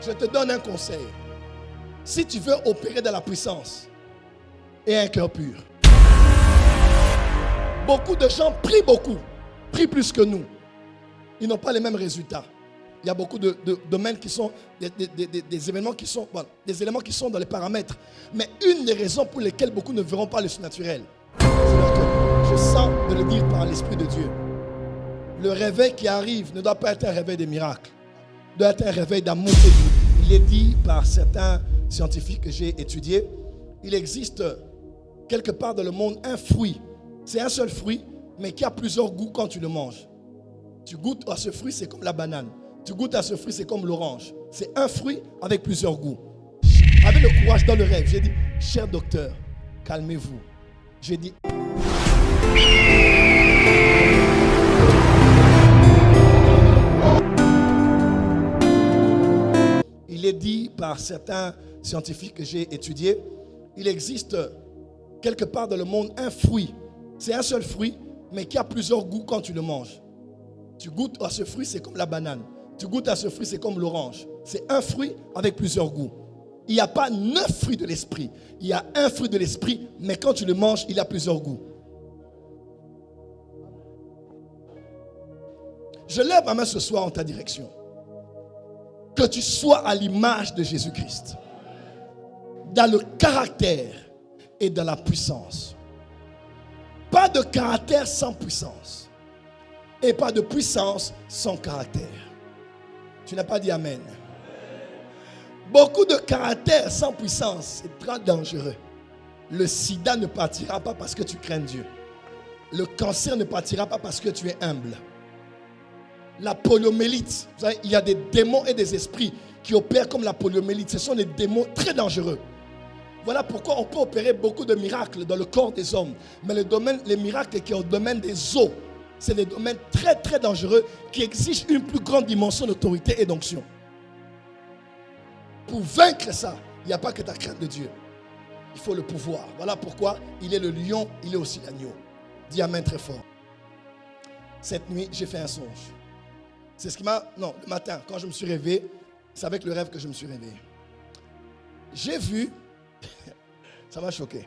Je te donne un conseil. Si tu veux opérer dans la puissance, aie un cœur pur. Beaucoup de gens prient plus que nous. Ils n'ont pas les mêmes résultats. Il y a beaucoup de domaines qui sont des événements qui sont des éléments qui sont dans les paramètres. Mais une des raisons pour lesquelles beaucoup ne verront pas le surnaturel, c'est que je sens de le dire par l'Esprit de Dieu. Le réveil qui arrive ne doit pas être un réveil de miracles. Il doit être un réveil d'amour et de vie. Il est dit par certains scientifiques que j'ai étudiés, il existe quelque part dans le monde un fruit. C'est un seul fruit, mais qui a plusieurs goûts quand tu le manges. Tu goûtes à ce fruit, c'est comme la banane. Tu goûtes à ce fruit, c'est comme l'orange. C'est un fruit avec plusieurs goûts. Avec le courage dans le rêve, j'ai dit, cher docteur, calmez-vous. J'ai dit... Il est dit par certains scientifiques que j'ai étudiés, il existe quelque part dans le monde un fruit. C'est un seul fruit, mais qui a plusieurs goûts quand tu le manges. Tu goûtes à ce fruit, c'est comme la banane. Tu goûtes à ce fruit, c'est comme l'orange. C'est un fruit avec plusieurs goûts. Il n'y a pas 9 fruits de l'esprit. Il y a un fruit de l'esprit, mais quand tu le manges, il a plusieurs goûts. Je lève ma main ce soir en ta direction. Que tu sois à l'image de Jésus-Christ. Dans le caractère et dans la puissance. Pas de caractère sans puissance. Et pas de puissance sans caractère. Tu n'as pas dit amen. Beaucoup de caractère sans puissance, c'est très dangereux. Le sida ne partira pas parce que tu crains Dieu. Le cancer ne partira pas parce que tu es humble. La poliomyélite, vous savez, il y a des démons et des esprits qui opèrent comme la poliomyélite. Ce sont des démons très dangereux. Voilà pourquoi on peut opérer beaucoup de miracles dans le corps des hommes. Mais les miracles qui sont au domaine des os, c'est des domaines très très dangereux qui exigent une plus grande dimension d'autorité et d'onction. Pour vaincre ça, il n'y a pas que ta crainte de Dieu. Il faut le pouvoir. Voilà pourquoi il est le lion, il est aussi l'agneau. Dis amen très fort. Cette nuit, j'ai fait un songe. C'est ce qui m'a... Non, le matin, quand je me suis réveillé, c'est avec le rêve que je me suis réveillé. J'ai vu... Ça m'a choqué.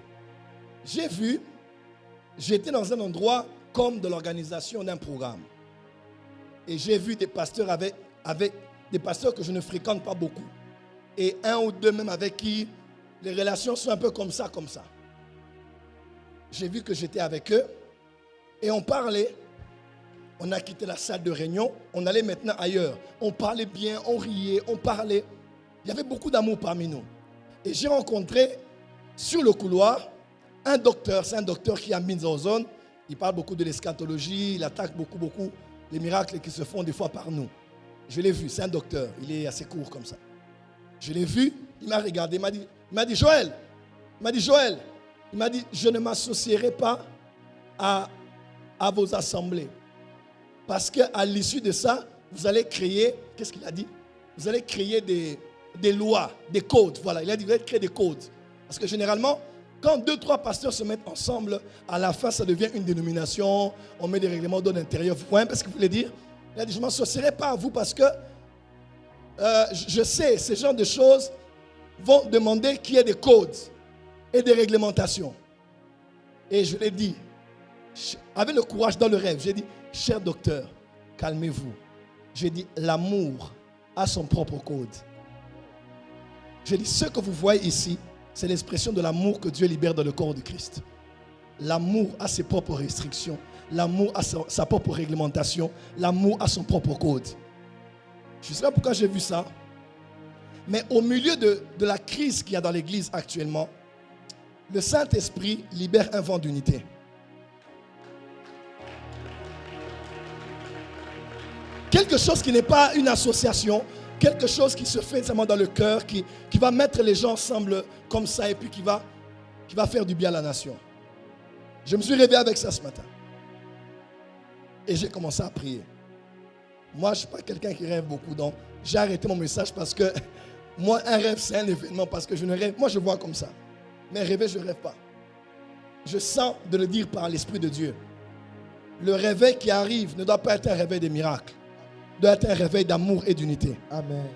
J'étais dans un endroit comme de l'organisation d'un programme. Et j'ai vu des pasteurs avec des pasteurs que je ne fréquente pas beaucoup. Et un ou deux même avec qui les relations sont un peu comme ça. J'ai vu que j'étais avec eux et on parlait. On a quitté la salle de réunion, on allait maintenant ailleurs. On parlait bien, on riait, on parlait. Il y avait beaucoup d'amour parmi nous. Et j'ai rencontré sur le couloir un docteur, c'est un docteur qui a mis en zone. Il parle beaucoup de l'eschatologie, il attaque beaucoup les miracles qui se font des fois par nous. Je l'ai vu, c'est un docteur, il est assez court comme ça. Je l'ai vu, il m'a regardé, il m'a dit Joël, je ne m'associerai pas à vos assemblées. Parce qu'à l'issue de ça, vous allez créer, qu'est-ce qu'il a dit? Vous allez créer des lois, des codes. Voilà, il a dit vous allez créer des codes. Parce que généralement, quand 2-3 pasteurs se mettent ensemble, à la fin, ça devient une dénomination. On met des règlements d'ordre intérieur. Vous voyez ce que vous voulez dire? Il a dit, je ne m'associerai pas à vous parce que je sais, ce genre de choses vont demander qu'il y ait des codes et des réglementations. Et je l'ai dit, avec le courage dans le rêve, j'ai dit, cher docteur, calmez-vous. J'ai dit, l'amour a son propre code. J'ai dit, ce que vous voyez ici, c'est l'expression de l'amour que Dieu libère dans le corps de Christ. L'amour a ses propres restrictions. L'amour a sa propre réglementation. L'amour a son propre code. Je ne sais pas pourquoi j'ai vu ça. Mais au milieu de la crise qu'il y a dans l'église actuellement, le Saint-Esprit libère un vent d'unité. Quelque chose qui n'est pas une association, quelque chose qui se fait seulement dans le cœur, qui va mettre les gens ensemble comme ça et puis qui va faire du bien à la nation. Je me suis réveillé avec ça ce matin. Et j'ai commencé à prier. Moi, je ne suis pas quelqu'un qui rêve beaucoup, donc j'ai arrêté mon message parce que moi, un rêve, c'est un événement parce que je ne rêve. Moi, je vois comme ça. Mais rêver, je ne rêve pas. Je sens de le dire par l'Esprit de Dieu. Le réveil qui arrive ne doit pas être un réveil de miracles. Doit être un réveil d'amour et d'unité. Amen.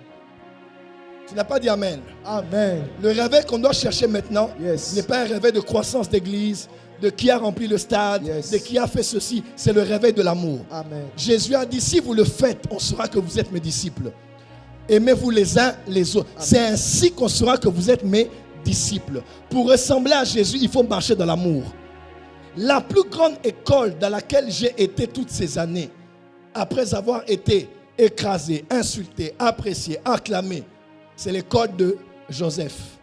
Tu n'as pas dit Amen. Amen. Le réveil qu'on doit chercher maintenant n'est pas un réveil de croissance d'église, de qui a rempli le stade, de qui a fait ceci. C'est le réveil de l'amour. Amen. Jésus a dit, si vous le faites, on saura que vous êtes mes disciples. Aimez-vous les uns les autres. C'est ainsi qu'on saura que vous êtes mes disciples. Pour ressembler à Jésus, il faut marcher dans l'amour. La plus grande école dans laquelle j'ai été toutes ces années, après avoir été écrasé, insulté, apprécié, acclamé, c'est l'école de Joseph,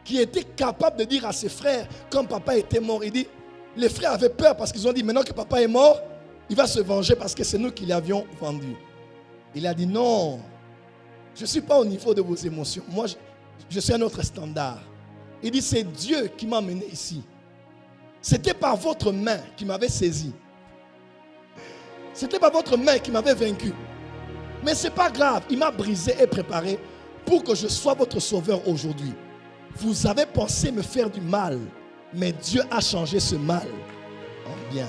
qui était capable de dire à ses frères, quand papa était mort, il dit, les frères avaient peur parce qu'ils ont dit, maintenant que papa est mort, il va se venger parce que c'est nous qui l'avions vendu. Il a dit, non, je ne suis pas au niveau de vos émotions. Moi, je suis un autre standard. Il dit, c'est Dieu qui m'a amené ici. C'était par votre main qui m'avait saisi. C'était par votre main qui m'avait vaincu. Mais ce n'est pas grave, il m'a brisé et préparé pour que je sois votre sauveur aujourd'hui. Vous avez pensé me faire du mal, mais Dieu a changé ce mal en bien.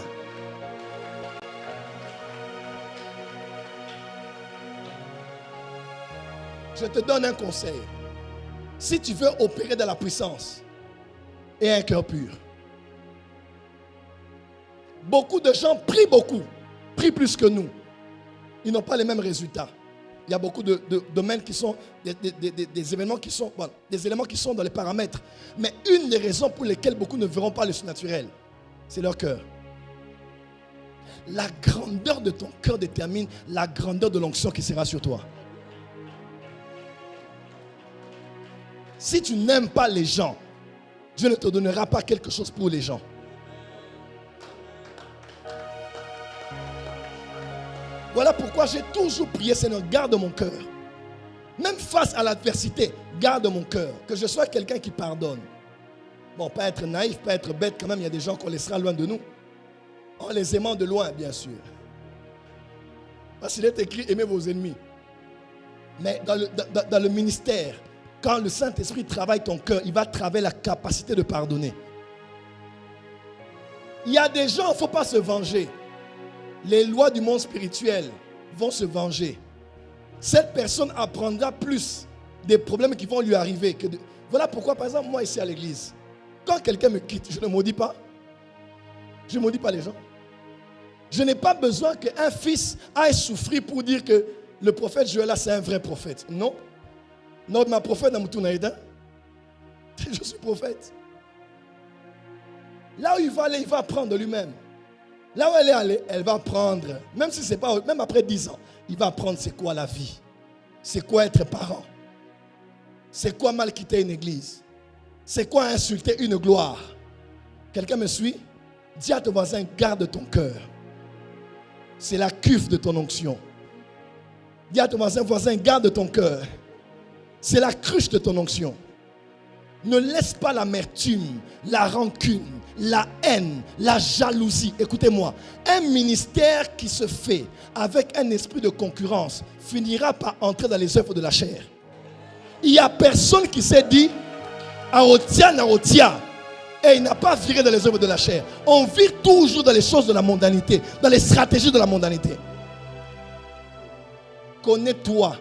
Je te donne un conseil. Si tu veux opérer dans la puissance et un cœur pur, beaucoup de gens prient beaucoup, prient plus que nous. Ils n'ont pas les mêmes résultats. Il y a beaucoup de domaines qui sont, des événements qui sont, bon, des éléments qui sont dans les paramètres. Mais une des raisons pour lesquelles beaucoup ne verront pas le surnaturel, c'est leur cœur. La grandeur de ton cœur détermine la grandeur de l'onction qui sera sur toi. Si tu n'aimes pas les gens, Dieu ne te donnera pas quelque chose pour les gens. Voilà pourquoi j'ai toujours prié, Seigneur, garde mon cœur. Même face à l'adversité, garde mon cœur. Que je sois quelqu'un qui pardonne. Bon, pas être naïf, pas être bête, quand même, il y a des gens qu'on laissera loin de nous. En les aimant de loin, bien sûr. Parce qu'il est écrit, aimez vos ennemis. Mais dans le ministère, quand le Saint-Esprit travaille ton cœur, il va travailler la capacité de pardonner. Il y a des gens, il ne faut pas se venger. Les lois du monde spirituel vont se venger. Cette personne apprendra plus des problèmes qui vont lui arriver. Voilà pourquoi, par exemple, moi ici à l'église, quand quelqu'un me quitte, je ne maudis pas. Je ne maudis pas les gens. Je n'ai pas besoin qu'un fils aille souffrir pour dire que le prophète Joël, c'est un vrai prophète. Non. Non, ma prophète n'a pas été. Je suis prophète. Là où il va aller, il va apprendre de lui-même. Là où elle est allée, elle va apprendre, même si c'est pas, même après 10 ans, il va apprendre c'est quoi la vie, c'est quoi être parent, c'est quoi mal quitter une église, c'est quoi insulter une gloire. Quelqu'un me suit? Dis à ton voisin, garde ton cœur. C'est la cuve de ton onction. Dis à ton voisin, garde ton cœur. C'est la cruche de ton onction. Ne laisse pas l'amertume, la rancune, la haine, la jalousie. Écoutez-moi, un ministère qui se fait avec un esprit de concurrence finira par entrer dans les œuvres de la chair. Il n'y a personne qui s'est dit Aotia, Naotia, et il n'a pas viré dans les œuvres de la chair. On vire toujours dans les choses de la mondanité, dans les stratégies de la mondanité. Connais-toi,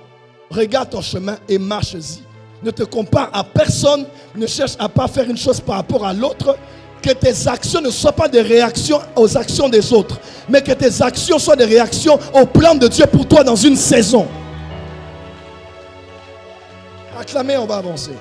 regarde ton chemin et marche-y. Ne te compare à personne, ne cherche à pas faire une chose par rapport à l'autre. Que tes actions ne soient pas des réactions aux actions des autres, mais que tes actions soient des réactions au plan de Dieu pour toi dans une saison. Acclamez, on va avancer.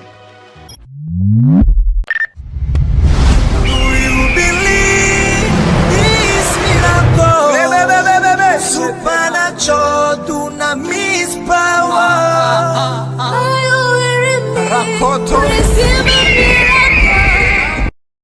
Supernatural dunamis power. Rakoto.